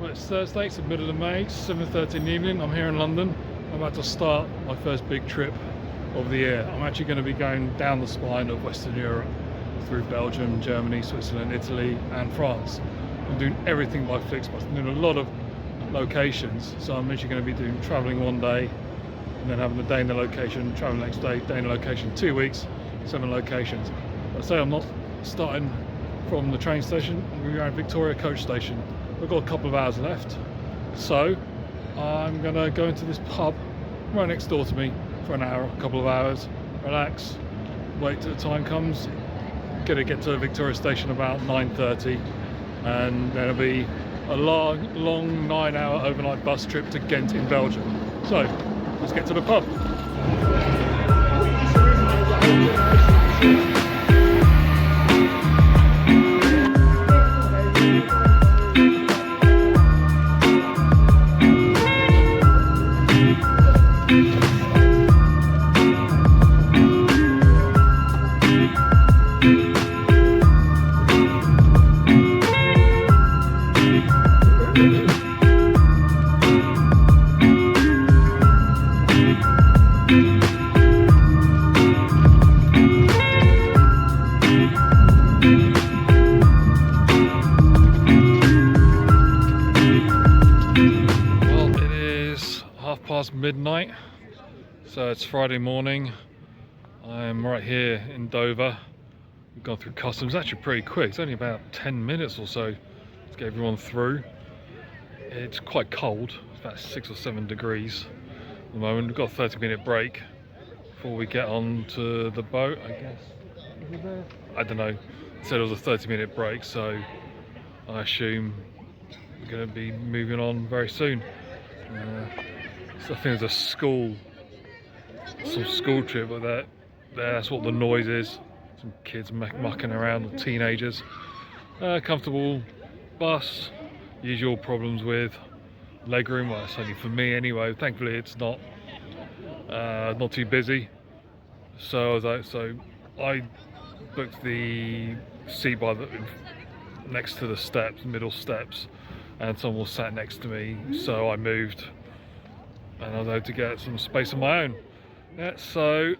Well, it's Thursday, it's the middle of May, 7:30 in the evening. I'm here in London. I'm about to start my first big trip of the year. I'm actually going to be going down the spine of Western Europe through Belgium, Germany, Switzerland, Italy and France. I'm doing everything by Flixbus. I'm doing a lot of locations, so I'm actually going to be travelling one day and then having a day in the location, travelling the next day, day in the location, 2 weeks, 7 locations. I say I'm not starting from the train station. I'm going to be around Victoria coach station. We've got a couple of hours left, so I'm going to go into this pub right next door to me for an hour, a couple of hours, relax, wait till the time comes, get to Victoria station about 9:30, and then it'll be a long 9-hour overnight bus trip to Ghent in Belgium. So let's get to the pub. Midnight, so it's Friday morning. I'm right here in Dover. We've gone through customs actually pretty quick. It's only about 10 minutes or so to get everyone through. It's quite cold, it's about 6 or 7 degrees at the moment. We've got a 30-minute break before we get on to the boat, I guess. Is it there? I don't know. It said it was a 30-minute break, so I assume we're going to be moving on very soon. So I think there's some school trip, but that's what the noise is. Some kids mucking around, or teenagers. Comfortable bus, usual problems with legroom. Well, it's only for me anyway. Thankfully, it's not too busy. So I booked the seat next to the steps, middle steps, and someone was sat next to me. So I moved. And I was able to get some space of my own. Yeah, so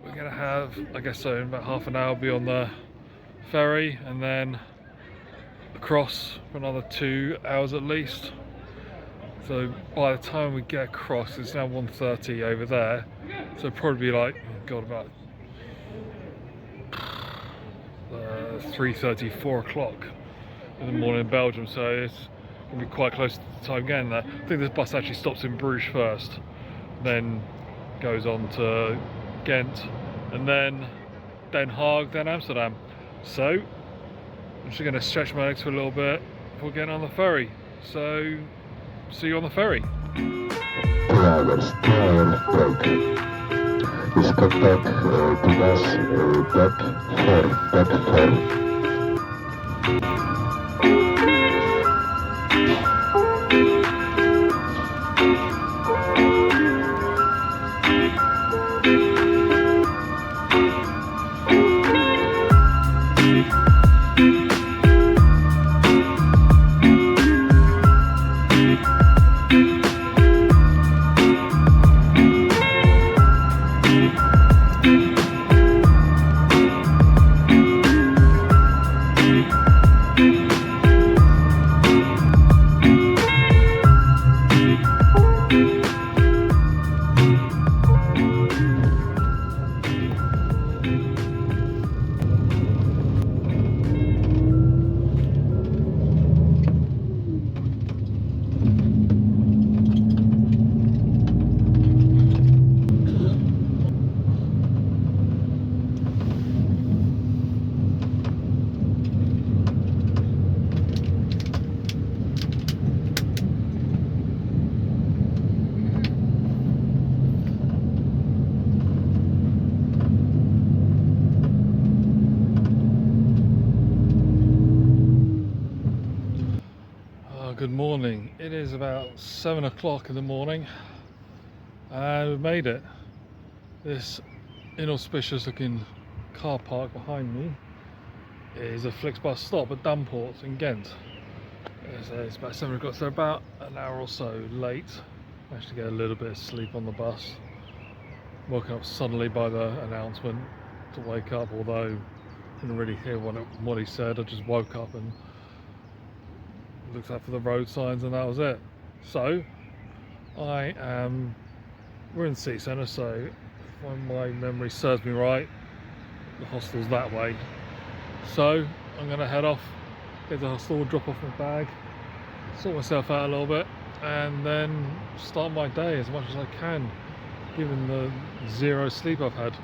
we're going to have, I guess so, in about half an hour I'll be on the ferry and then across for another 2 hours at least. So by the time we get across, it's now 1:30 over there. So it'll probably be like, oh God, about 3:30, 4 o'clock in the morning in Belgium. So it's going to be quite close to the time getting there. I think this bus actually stops in Bruges first, then goes on to Ghent, and then Den Haag, then Amsterdam. So I'm just going to stretch my legs for a little bit before getting on the ferry. So see you on the ferry. 2 hours, 2 hours break. Is contact to bus dot 4. Good morning. It is about 7 o'clock in the morning and we've made it. This inauspicious looking car park behind me is a Flixbus stop at Damport in Ghent. So it's about 7 o'clock, so about an hour or so late. Managed to get a little bit of sleep on the bus. Woken up suddenly by the announcement to wake up, although I didn't really hear what he said. I just woke up and looked up for the road signs, and that was it. So we're in the city centre, so if my memory serves me right, the hostel's that way. So I'm going to head off, get to the hostel, drop off my bag, sort myself out a little bit, and then start my day as much as I can, given the zero sleep I've had.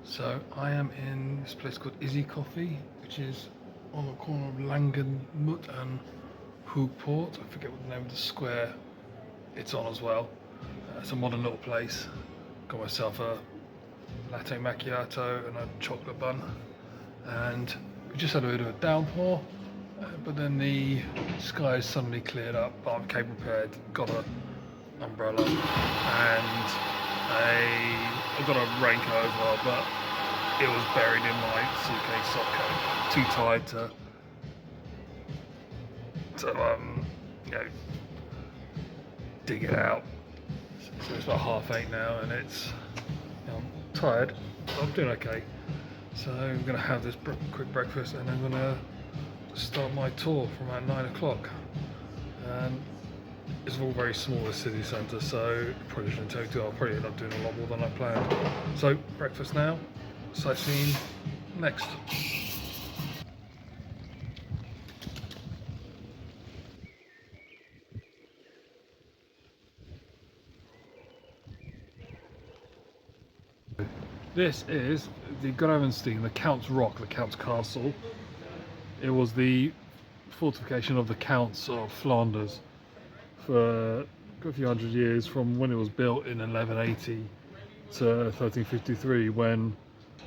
So I am in this place called Izzy Coffee, which is on the corner of Langenmoot and Hoogpoort. I forget what the name of the square it's on as well. It's a modern little place. Got myself a latte macchiato and a chocolate bun, and we just had a bit of a downpour, but then the skies suddenly cleared up. But I came prepared, got an umbrella, and I got a raincoat as well, but it was buried in my suitcase sock coat, too tired to dig it out. So it's about 8:30 now, and I'm tired, but I'm doing okay. So I'm going to have this quick breakfast, and I'm going to start my tour from about 9 o'clock. And it's all very small, the city centre, so probably shouldn't take too. I'll probably end up doing a lot more than I planned. So breakfast now, sightseeing next. This is the Gravenstein, the Count's Rock, the Count's Castle. It was the fortification of the Counts of Flanders for a few hundred years, from when it was built in 1180 to 1353, when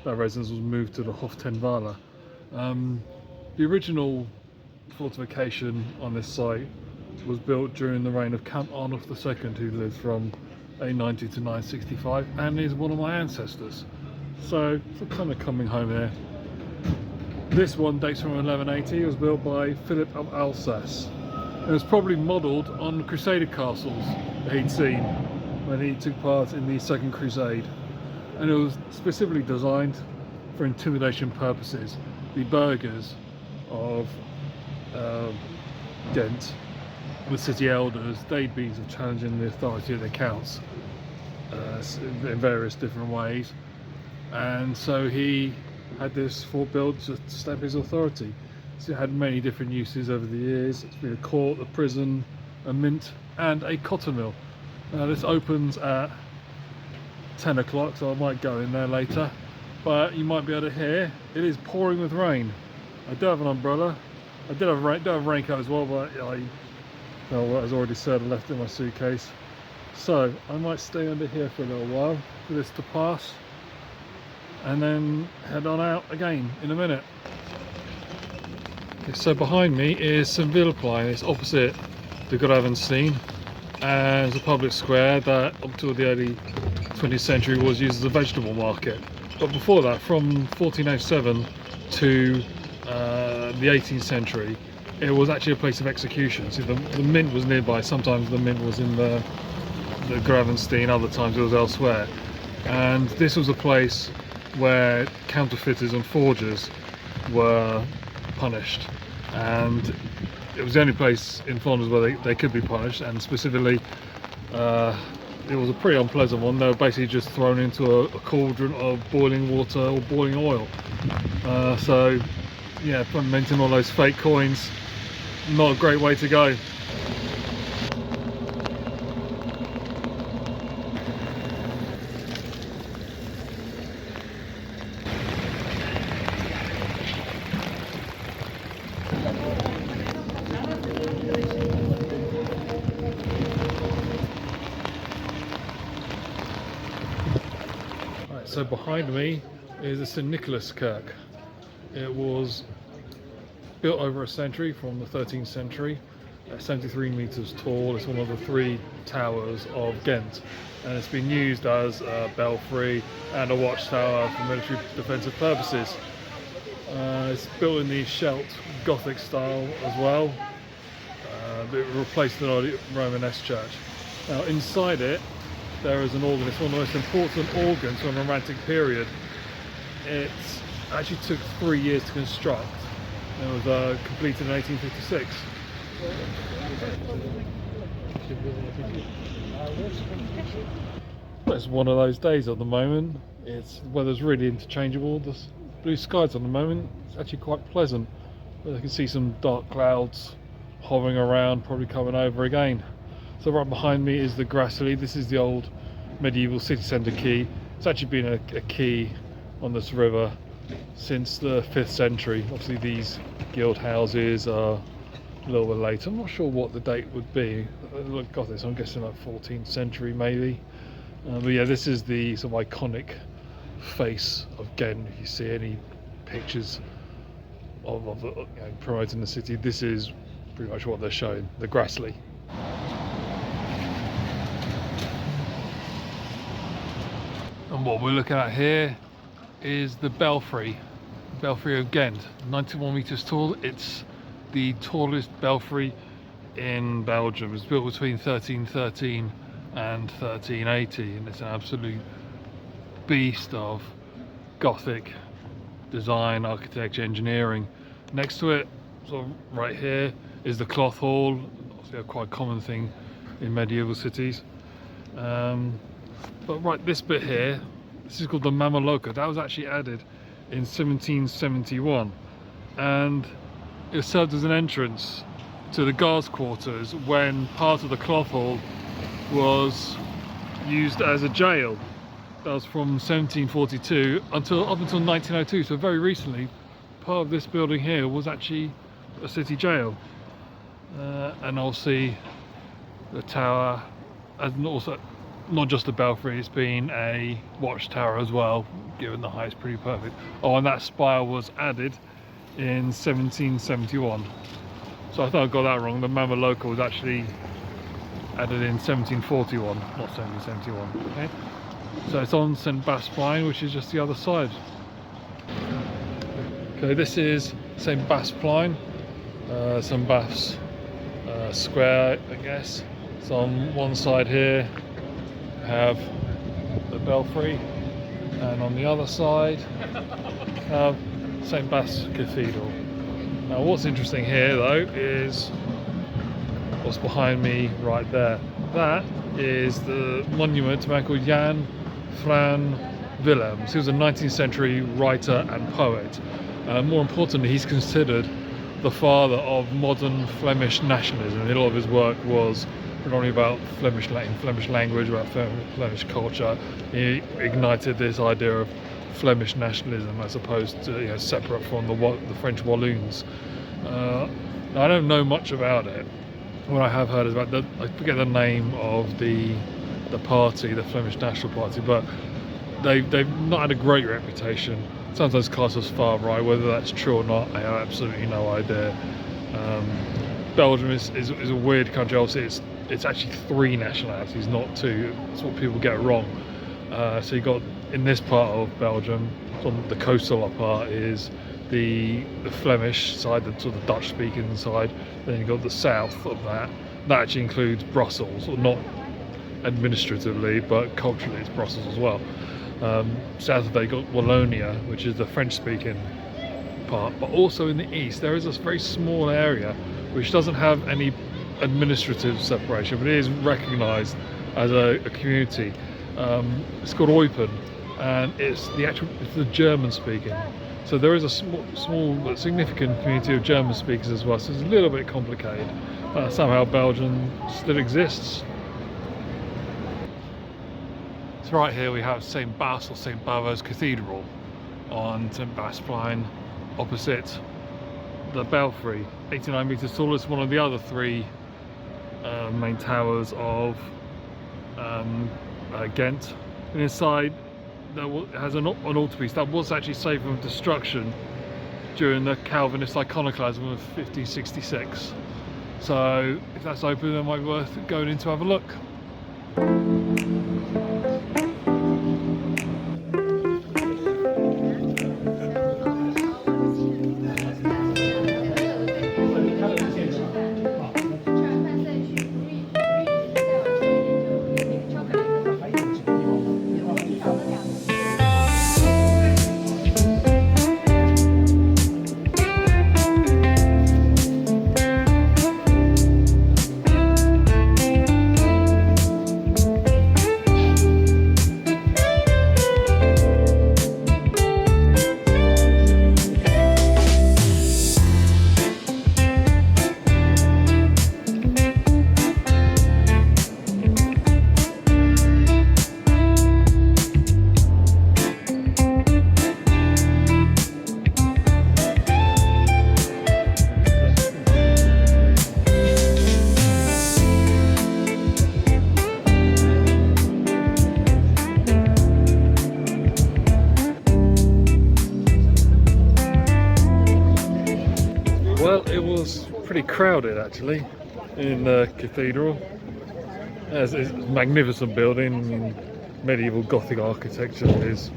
that residence was moved to the Hof ten Vale. The original fortification on this site was built during the reign of Count Arnulf II, who lived from 890 to 965, and is one of my ancestors. So kind of coming home here. This one dates from 1180. It was built by Philip of Alsace. It was probably modelled on Crusader castles that he'd seen when he took part in the Second Crusade, and it was specifically designed for intimidation purposes. The burghers of Ghent, the city elders, they'd been challenging the authority of the counts in various different ways, and so he had this fort built to stamp his authority. So it had many different uses over the years. It's been a court, a prison, a mint, and a cotton mill. Now this opens at 10 o'clock, so I might go in there later, but you might be able to hear it is pouring with rain. I do have an umbrella. I do have a raincoat as well, but as I already said, I left it in my suitcase. So I might stay under here for a little while for this to pass, and then head on out again in a minute. Okay, so behind me is Sint-Veerleplein. It's opposite the Gravenstein, and it's a public square that up till the early 20th century was used as a vegetable market. But before that, from 1407 to the 18th century, it was actually a place of execution. So the mint was nearby. Sometimes the mint was in the Gravenstein, other times it was elsewhere. And this was a place where counterfeiters and forgers were punished, and it was the only place in Flanders where they could be punished, and specifically it was a pretty unpleasant one. They were basically just thrown into a cauldron of boiling water or boiling oil. So yeah, minting all those fake coins, not a great way to go. So behind me is the Sint-Niklasskerk. It was built over a century, from the 13th century, 73 metres tall. It's one of the 3 towers of Ghent, and it's been used as a belfry and a watchtower for military defensive purposes. It's built in the Scheldt Gothic style as well. It replaced an early Romanesque church. Now inside it there is an organ. It's one of the most important organs from the Romantic period. It actually took 3 years to construct. It was completed in 1856. It's one of those days at the moment. The weather's really interchangeable. The blue skies at the moment, it's actually quite pleasant. But I can see some dark clouds hovering around, probably coming over again. So right behind me is the Grassley. This is the old medieval city centre quay. It's actually been a quay on this river since the 5th century. Obviously these guild houses are a little bit later. I'm not sure what the date would be. Look, got this, I'm guessing like 14th century maybe. But yeah, this is the sort of iconic face of Ghent. If you see any pictures of promoting the city, this is pretty much what they're showing, the Grassley. And what we're looking at here is the belfry of Ghent, 91 metres tall. It's the tallest belfry in Belgium. It was built between 1313 and 1380, and it's an absolute beast of Gothic design, architecture, engineering. Next to it, sort of right here, is the cloth hall. Obviously a quite common thing in medieval cities. But right, this bit here, this is called the Mamaloka. That was actually added in 1771, and it served as an entrance to the guards' quarters when part of the cloth hall was used as a jail. That was from 1742 up until 1902. So very recently, part of this building here was actually a city jail. And obviously the tower, and also not just the belfry, it's been a watchtower as well, given the height is pretty perfect. Oh, and that spire was added in 1771. So I thought I got that wrong. The Mamaloka was actually added in 1741, not 1771. Okay, so it's on Sint-Baafsplein, which is just the other side. Okay, this is Sint-Baafsplein, Sint-Baafs square, I guess. So on one side here we have the belfry, and on the other side we have Sint-Baafskathedral. Now what's interesting here though is what's behind me right there. That is the monument to a man called Jan van Willems. He was a 19th century writer and poet. More importantly, he's considered the father of modern Flemish nationalism. A lot of his work was predominantly about Flemish language, about Flemish culture. He ignited this idea of Flemish nationalism as opposed to, separate from the French Walloons. Now, I don't know much about it. What I have heard is about I forget the name of the party, the Flemish National Party, but they've not had a great reputation. Sometimes classed as far right. Whether that's true or not, I have absolutely no idea. Belgium is a weird country. Obviously, it's actually 3 nationalities, not 2. That's what people get wrong. So you got in this part of Belgium, on the coastal part, is the Flemish side, the sort of Dutch-speaking side. Then you've got the south of that. That actually includes Brussels, or not administratively, but culturally it's Brussels as well. South of that, you've got Wallonia, which is the French-speaking part. But also in the east, there is this very small area which doesn't have any administrative separation, but it is recognised as a community. It's called Eupen, and it's the German-speaking. So there is a small but significant community of German speakers as well, so it's a little bit complicated. Somehow Belgium still exists. So right here we have Sint-Baafs or Sint-Baafskathedral on Sint-Baafsplein, opposite the belfry. 89 metres tall. It's one of the other 3 main towers of Ghent. And inside it has an altarpiece that was actually saved from destruction during the Calvinist iconoclasm of 1566. So if that's open, it might be worth going in to have a look. Well, it was pretty crowded actually in the cathedral. It's a magnificent building. I mean, medieval Gothic architecture is,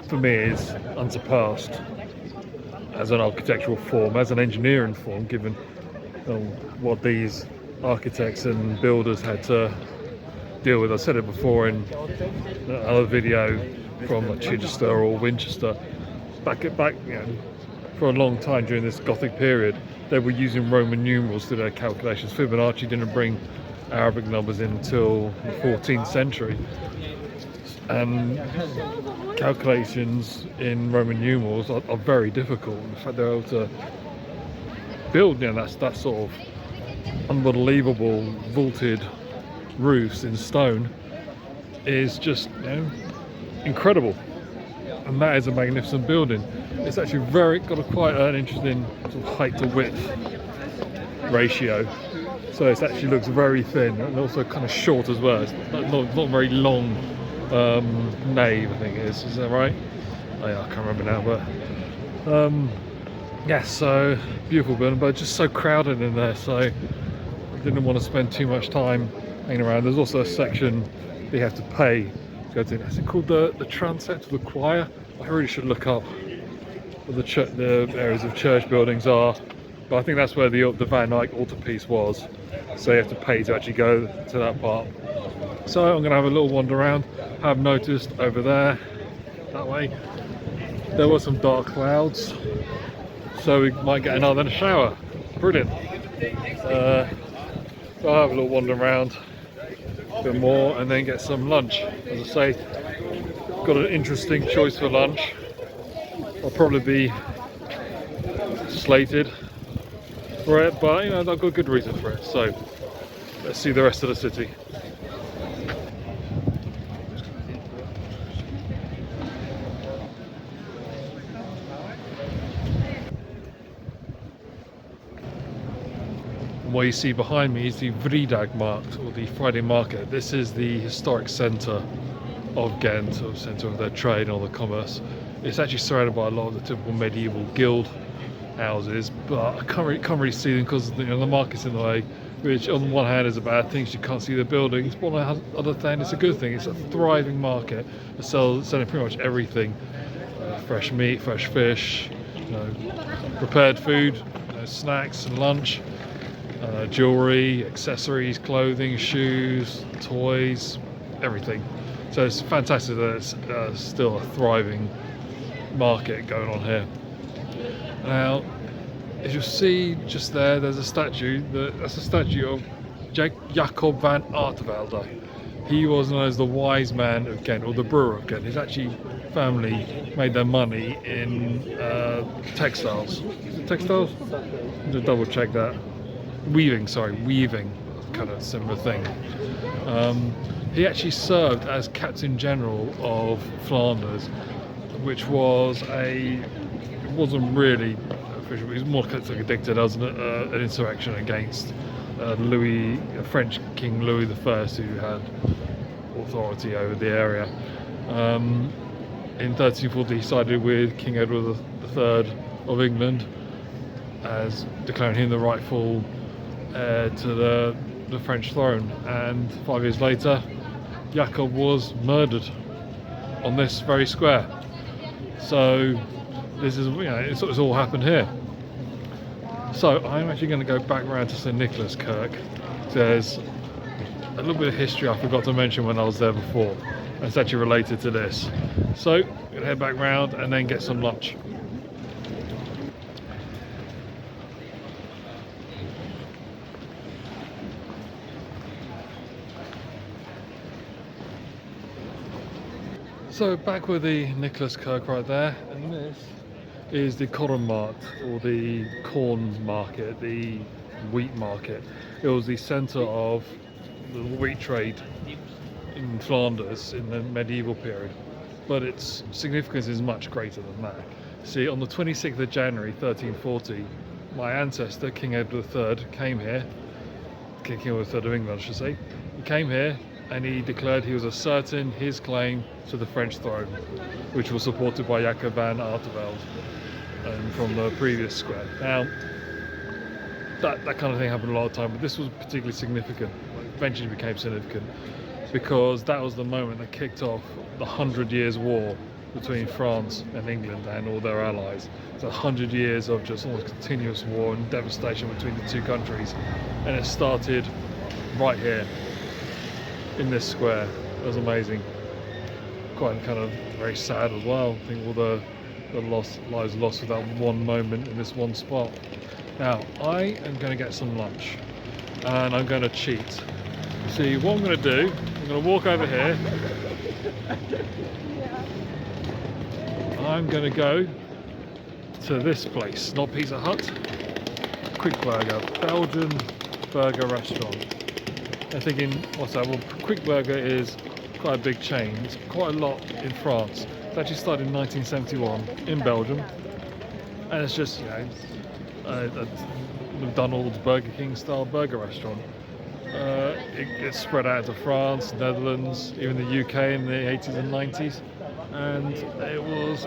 for me, is unsurpassed as an architectural form, as an engineering form, given what these architects and builders had to deal with. I said it before in another video from like Chichester or Winchester. Back, you know, for a long time during this Gothic period, they were using Roman numerals to their calculations. Fibonacci didn't bring Arabic numbers in until the 14th century, and calculations in Roman numerals are very difficult. In fact, they're able to build, you know, that sort of unbelievable vaulted roofs in stone is just, you know, incredible. And that is a magnificent building. It's actually got quite an interesting sort of height to width ratio. So it actually looks very thin and also kind of short as well. It's not very long nave, I think it is. Is that right? Oh yeah, I can't remember now, but yeah, so beautiful building, but just so crowded in there. So I didn't want to spend too much time hanging around. There's also a section that you have to pay to go to. Is it called the transept of the choir? I really should look up what the areas of church buildings are, but I think that's where the Van Eyck altarpiece was. So you have to pay to actually go to that part. So I'm going to have a little wander around. I've noticed over there, that way, there were some dark clouds, so we might get another shower. Brilliant. So I'll have a little wander around a bit more and then get some lunch. As I say, got an interesting choice for lunch. I'll probably be slated for it, but you know, I've got a good reason for it. So let's see the rest of the city. What you see behind me is the Vrijdagmarkt, or the Friday market. This is the historic centre of Ghent, or centre of their trade and all the commerce. It's actually surrounded by a lot of the typical medieval guild houses, but I can't really see them because, you know, the market's in the way, which on one hand is a bad thing, you can't see the buildings, but on the other hand it's a good thing. It's a thriving market that selling pretty much everything. Fresh meat, fresh fish, you know, prepared food, you know, snacks and lunch, jewellery, accessories, clothing, shoes, toys, everything. So it's fantastic that it's still a thriving market going on here. Now, as you see just there's a statue. That's a statue of Jacob van Artevelde. He was known as the wise man of Ghent, or the brewer of Ghent. His actually family made their money in textiles. Is it textiles? To double check that. Weaving, kind of similar thing. He actually served as Captain General of Flanders, which was it wasn't really official, it was more dictated as an insurrection against French King Louis I, who had authority over the area. In 1340 he sided with King Edward III of England, as declaring him the rightful heir to the French throne, and 5 years later Jacob was murdered on this very square. So this is, it's all happened here. So I'm actually going to go back around to Sint-Niklasskerk. There's a little bit of history I forgot to mention when I was there before. It's actually related to this. So I'm going to head back round and then get some lunch. So back with the Niklasskerk right there, and this is the Kornmarkt, or the corn market, the wheat market. It was the centre of the wheat trade in Flanders in the medieval period, but its significance is much greater than that. See, on the 26th of January 1340, my ancestor, King Edward III, came here, King Edward III of England I should say, he came here and he declared he was asserting his claim to the French throne, which was supported by Jacob van Artevelde from the previous square. Now, that kind of thing happened a lot of time, but this was particularly significant. Eventually became significant because that was the moment that kicked off the 100 Years' War between France and England and all their allies. It's 100 years of just almost continuous war and devastation between the two countries, and it started right here in this square. It was amazing. Quite kind of very sad as well. I think all the lives lost with that one moment in this one spot. Now I am going to get some lunch and I'm going to cheat. See, what I'm going to do, I'm going to walk over here. I'm going to go to this place, not Pizza Hut, Quick Burger, Belgian burger restaurant. I'm thinking, what's that? Well, Quick Burger is quite a big chain. It's quite a lot in France. It actually started in 1971 in Belgium, and it's just, a McDonald's, Burger King style burger restaurant. It's spread out to France, Netherlands, even the UK in the 80s and 90s, and it was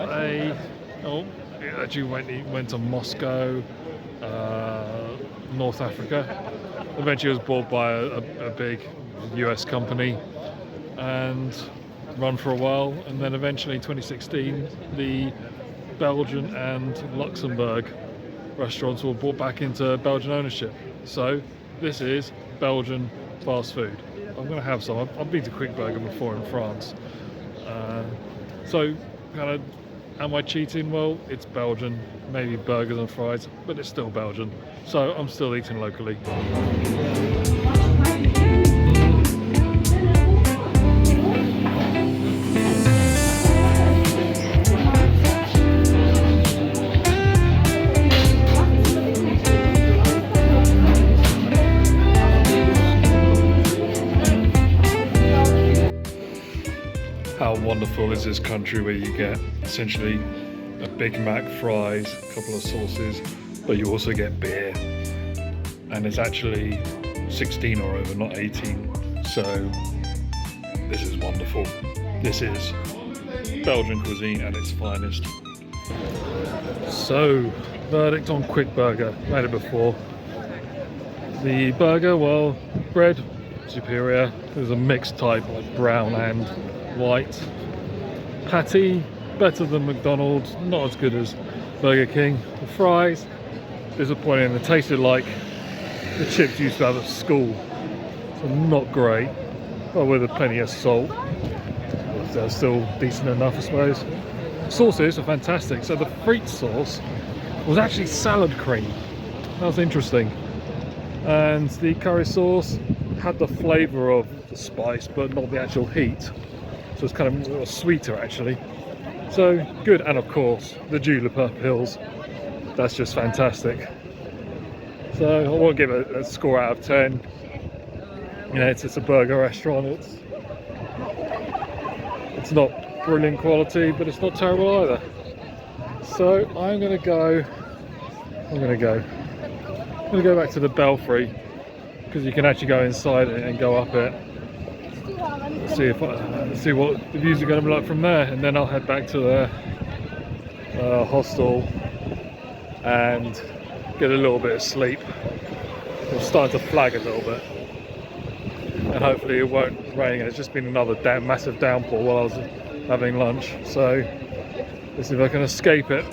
it actually went to Moscow, North Africa. Eventually it was bought by a big US company and run for a while, and then eventually in 2016 the Belgian and Luxembourg restaurants were brought back into Belgian ownership. So this is Belgian fast food. I'm going to have some. I've been to Quick Burger before in France. So kind of, am I cheating? Well, it's Belgian, maybe burgers and fries, but it's still Belgian. So I'm still eating locally. How wonderful is this country where you get essentially a Big Mac, fries, a couple of sauces, but you also get beer, and it's actually 16 or over, not 18. So this is wonderful. This is Belgian cuisine at its finest. So, verdict on Quick Burger. Made it before. The burger, well, bread superior. There's a mixed type, like brown and white. Patty better than McDonald's, not as good as Burger King. The fries, disappointing. They tasted like the chips you used to have at school, so not great, but with plenty of salt. They're still decent enough, I suppose. Sauces are fantastic. So the frites sauce was actually salad cream. That was interesting. And the curry sauce had the flavour of the spice, but not the actual heat. So it's kind of more sweeter actually. So good, and of course the juniper pills. That's just fantastic. So I won't give it a score out of 10. You know, it's a burger restaurant. It's not brilliant quality, but it's not terrible either. So I'm gonna go back to the belfry, because you can actually go inside it and go up it. See what the views are going to be like from there, and then I'll head back to the hostel and get a little bit of sleep. It's starting to flag a little bit, and hopefully it won't rain. It's just been another massive downpour while I was having lunch, so let's see if I can escape it.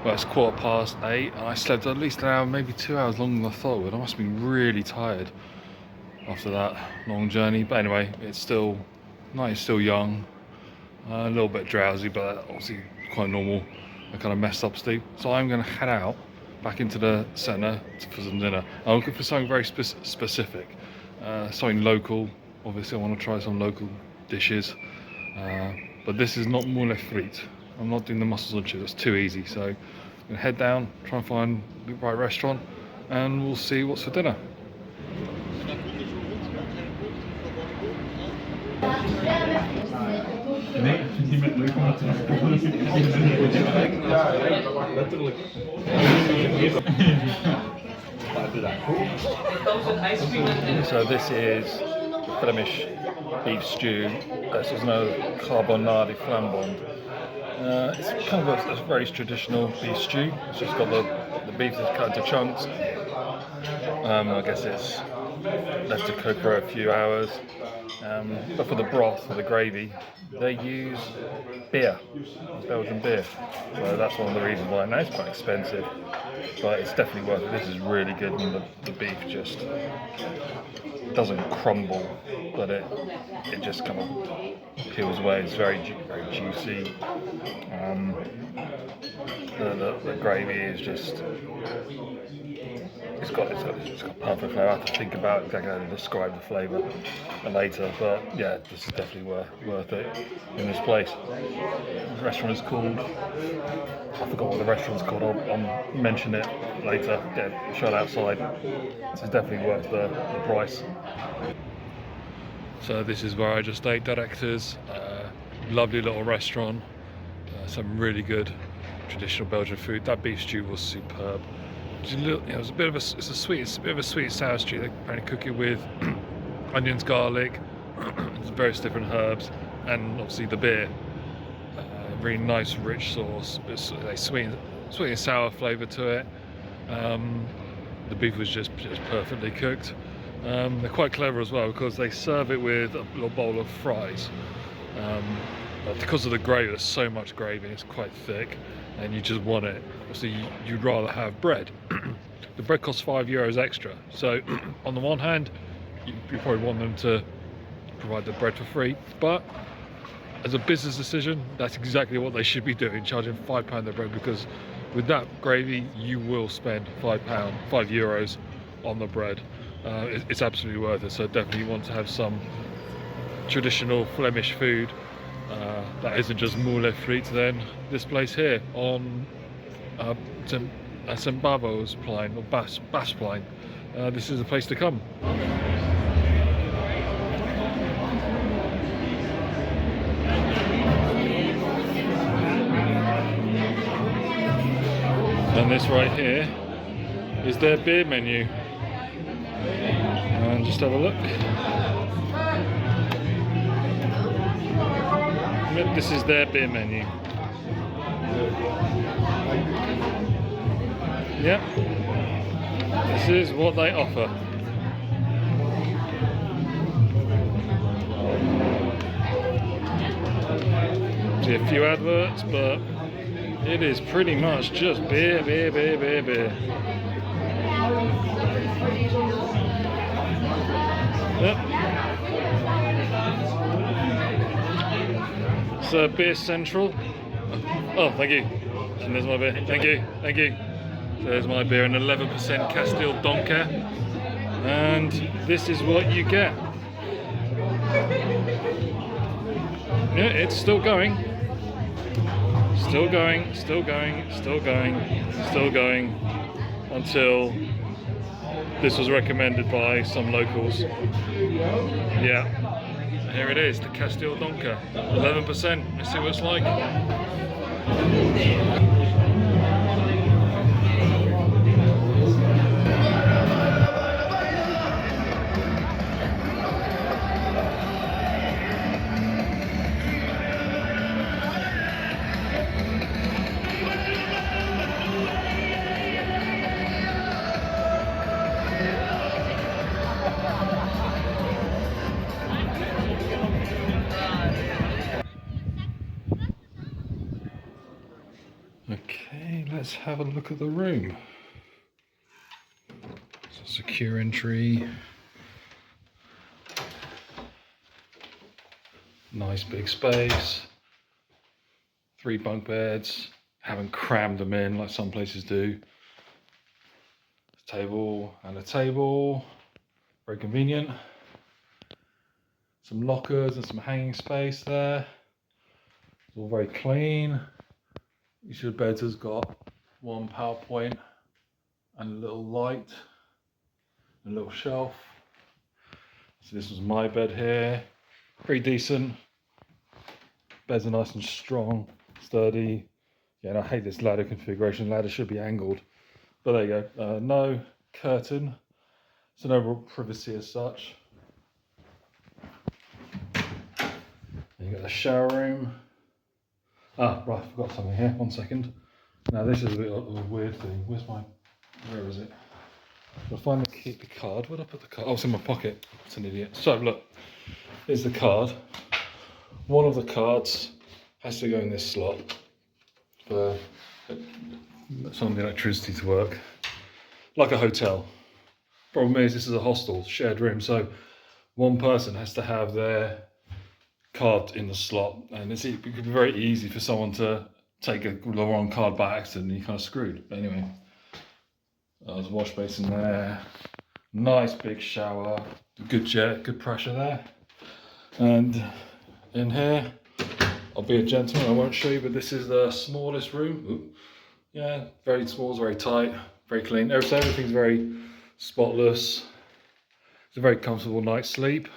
Well, it's 8:15 and I slept at least an hour, maybe 2 hours longer than I thought I would. I must have been really tired after that long journey. But anyway, it's still, night is still young, a little bit drowsy, but obviously quite normal. I kind of messed up sleep. So I'm going to head out back into the centre for some dinner. I'm looking for something very specific, something local. Obviously I want to try some local dishes, but this is not moule frites. I'm not doing the mussels and chips, that's too easy. So I'm going to head down, try and find the right restaurant, and we'll see what's for dinner. Nee, ik vind het niet meer leuk om het te letterlijk. So this is Flemish beef stew. This is no carbonade flambon. It's kind of a very traditional beef stew. It's just got the beef that's cut into chunks. I guess it's left to cook for a few hours. But for the broth, for the gravy, they use beer, Belgian beer. So that's one of the reasons why. Now it's quite expensive, but it's definitely worth it. This is really good, and the beef just doesn't crumble, but it just kind of peels away. It's very juicy. The gravy is just. It's got perfect flavour. I have to think about exactly how to describe the flavour later, but yeah, this is definitely worth it in this place. The restaurant is called, I forgot what the restaurant's called, I'll mention it later, get it shut outside. This is definitely worth the price. So this is where I just ate, Directors. Lovely little restaurant, some really good traditional Belgian food. That beef stew was superb. It's a bit of a sweet and sour stew. They apparently cook it with onions, garlic, various different herbs, and obviously the beer. Really nice, rich sauce. A sweet and sour flavour to it. The beef was just perfectly cooked. They're quite clever as well because they serve it with a little bowl of fries. But because of the gravy, there's so much gravy, it's quite thick, and you just want it. Obviously, you'd rather have bread. The bread costs €5 extra. So, on the one hand, you probably want them to provide the bread for free, but as a business decision, that's exactly what they should be doing, charging £5 the bread, because with that gravy, you will spend €5 on the bread. It's absolutely worth it. So definitely want to have some traditional Flemish food. That isn't just moule frites, then this place here on Sint-Baafsplein or Baafsplein. This is the place to come. And this right here is their beer menu. And just have a look. This is their beer menu. Yep. This is what they offer. See a few adverts, but it is pretty much just beer. Yep. So beer central. Oh, thank you. And there's my beer. Thank you. So there's my beer, an 11% Castile Donker. And this is what you get. Yeah, it's still going. Still going, still going, still going, still going, until this was recommended by some locals. Yeah, here it is, the Castile Donker, 11%. Let's see what it's like. Okay, let's have a look at the room. So secure entry. Nice big space. 3 bunk beds. Haven't crammed them in like some places do. A table and a table. Very convenient. Some lockers and some hanging space there. It's all very clean. Each of the beds has got one power point and a little light, a little shelf. So this was my bed here. Pretty decent. Beds are nice and strong, sturdy. Yeah, and I hate this ladder configuration. The ladder should be angled, but there you go. No curtain, so no real privacy as such. And you got the shower room. Ah, right, I forgot something here. 1 second. Now this is a bit of a weird thing. Where is it? I'll find the card. Where'd I put the card? Oh, it's in my pocket. It's an idiot. So look, here's the card. One of the cards has to go in this slot for some of the electricity to work, like a hotel. Problem is, this is a hostel, shared room, so one person has to have their card in the slot, and it could be very easy for someone to take the wrong card by accident and you're kind of screwed. But anyway, there's a wash basin there, nice big shower, good jet, good pressure there. And in here, I'll be a gentleman, I won't show you, but this is the smallest room. Ooh. Yeah, very small, very tight, very clean. Everything's very spotless. It's a very comfortable night's sleep.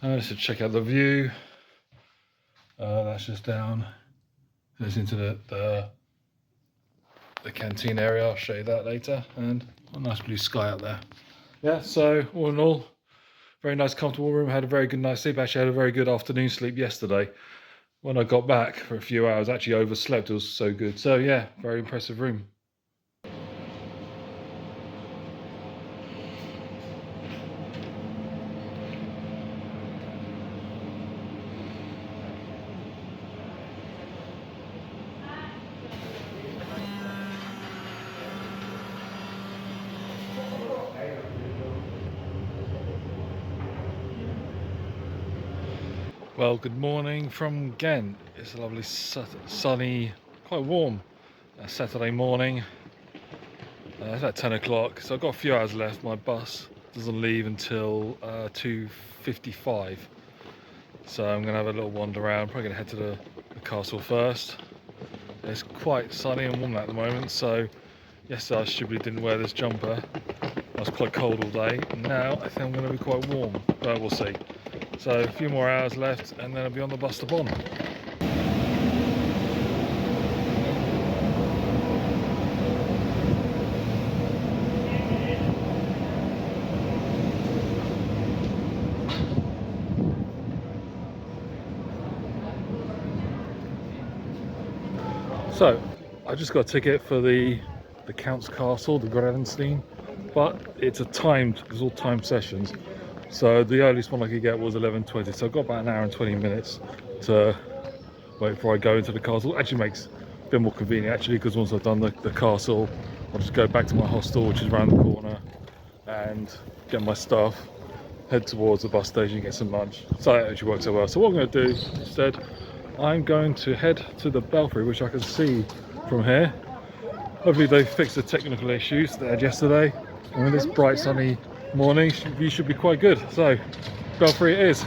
Let's just check out the view. That's just down. Goes into the canteen area. I'll show you that later. And a nice blue sky out there. Yeah, so all in all, very nice, comfortable room. Had a very good night's sleep. Actually, had a very good afternoon sleep yesterday. When I got back for a few hours, actually overslept. It was so good. So yeah, very impressive room. Well, good morning from Ghent. It's a lovely sunny, quite warm Saturday morning. It's about 10 o'clock, so I've got a few hours left. My bus doesn't leave until 2:55, so I'm going to have a little wander around. Probably going to head to the castle first. It's quite sunny and warm at the moment, so yesterday I stupidly didn't wear this jumper. I was quite cold all day. Now I think I'm going to be quite warm, but we'll see. So a few more hours left and then I'll be on the bus to Bonn. So I just got a ticket for the Count's Castle, the Gravenstein, but it's there's all timed sessions. So the earliest one I could get was 11:20, so I've got about an hour and 20 minutes to wait before I go into the castle. Actually makes a bit more convenient actually, because once I've done the castle, I'll just go back to my hostel, which is around the corner, and get my stuff, head towards the bus station, get some lunch. So that actually works out well. So what I'm going to do instead, I'm going to head to the belfry, which I can see from here. Hopefully they fixed the technical issues they had yesterday, and with this bright sunny morning, view should be quite good. So belfry it is.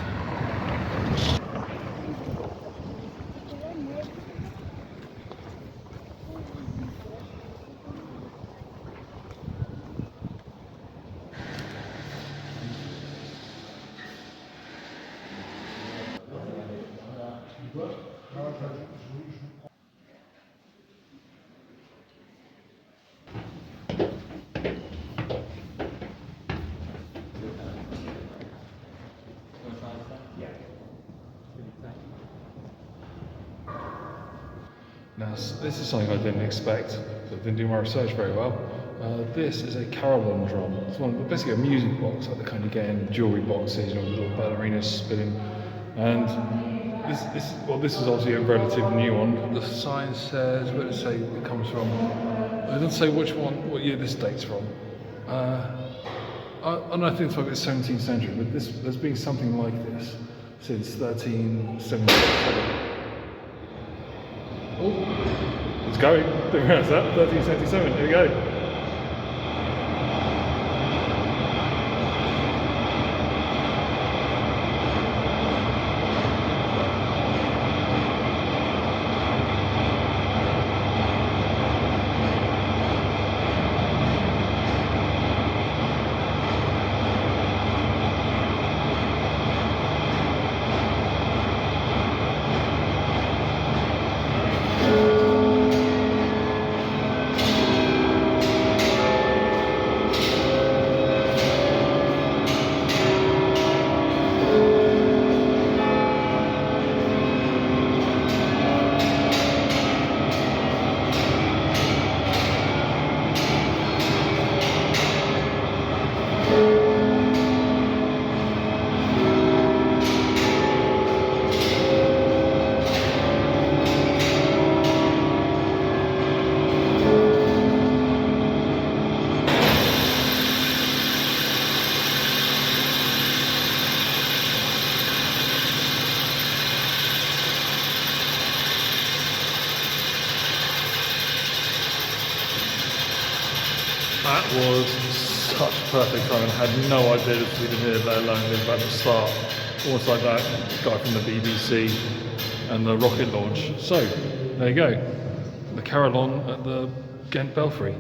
Now, this is something I didn't expect, so I didn't do my research very well. This is a carillon drum. It's basically a music box, like the kind you get in jewellery boxes, with little ballerinas spinning. And this is obviously a relatively new one. The sign says, where does it say it comes from? It doesn't say what year this dates from. I don't think it's like the 17th century, but there's been something like this since 1377. Oh, it's going. Didn't realize that. 1377. Here we go. That was such perfect timing. I had no idea this was even here, let alone it was about to start. Almost like that guy from the BBC and the rocket launch. So, there you go. The carillon at the Ghent Belfry.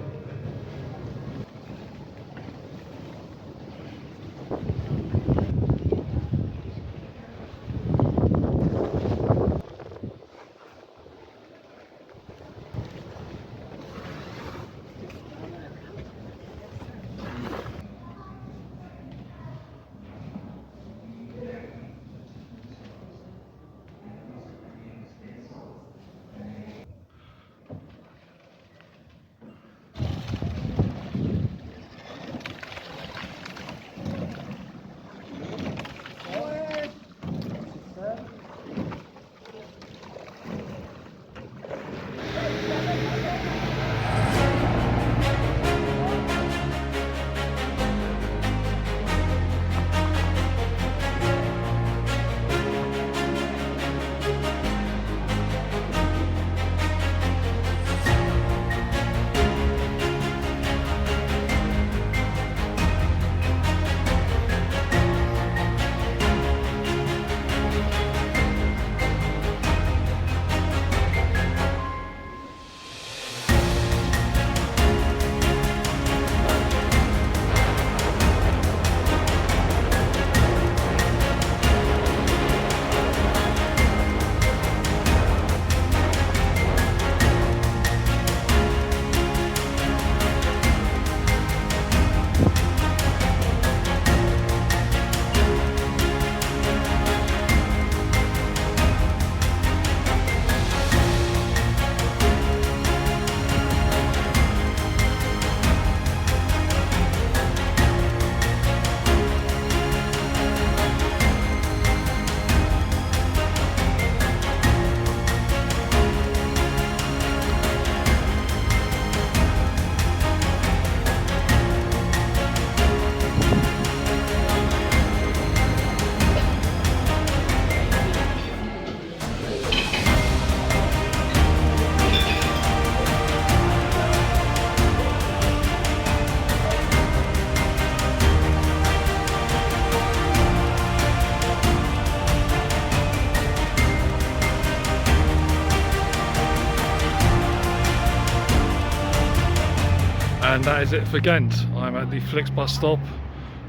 And that is it for Ghent. I'm at the Flixbus stop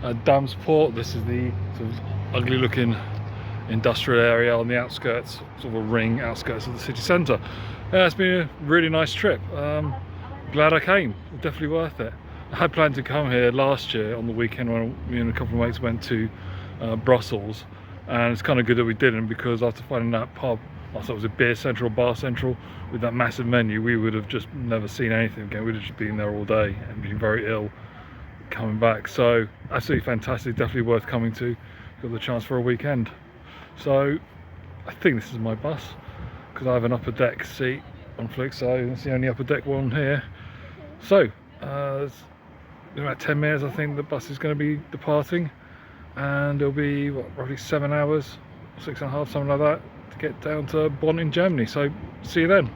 at Damsport. This is the sort of ugly looking industrial area on the outskirts, sort of a ring outskirts of the city centre. It's been a really nice trip. Glad I came. Definitely worth it. I had planned to come here last year on the weekend when me and a couple of mates went to Brussels, and it's kind of good that we didn't, because after finding that pub, I thought it was a beer central, bar central, with that massive menu, we would have just never seen anything again. We'd have just been there all day and been very ill coming back. So absolutely fantastic, definitely worth coming to. Got the chance for a weekend. So I think this is my bus, because I have an upper deck seat on Flix, so it's the only upper deck one here. So in about 10 minutes I think the bus is going to be departing, and it'll be what, roughly 7 hours, 6.5, something like that, to get down to Bonn in Germany. So see you then.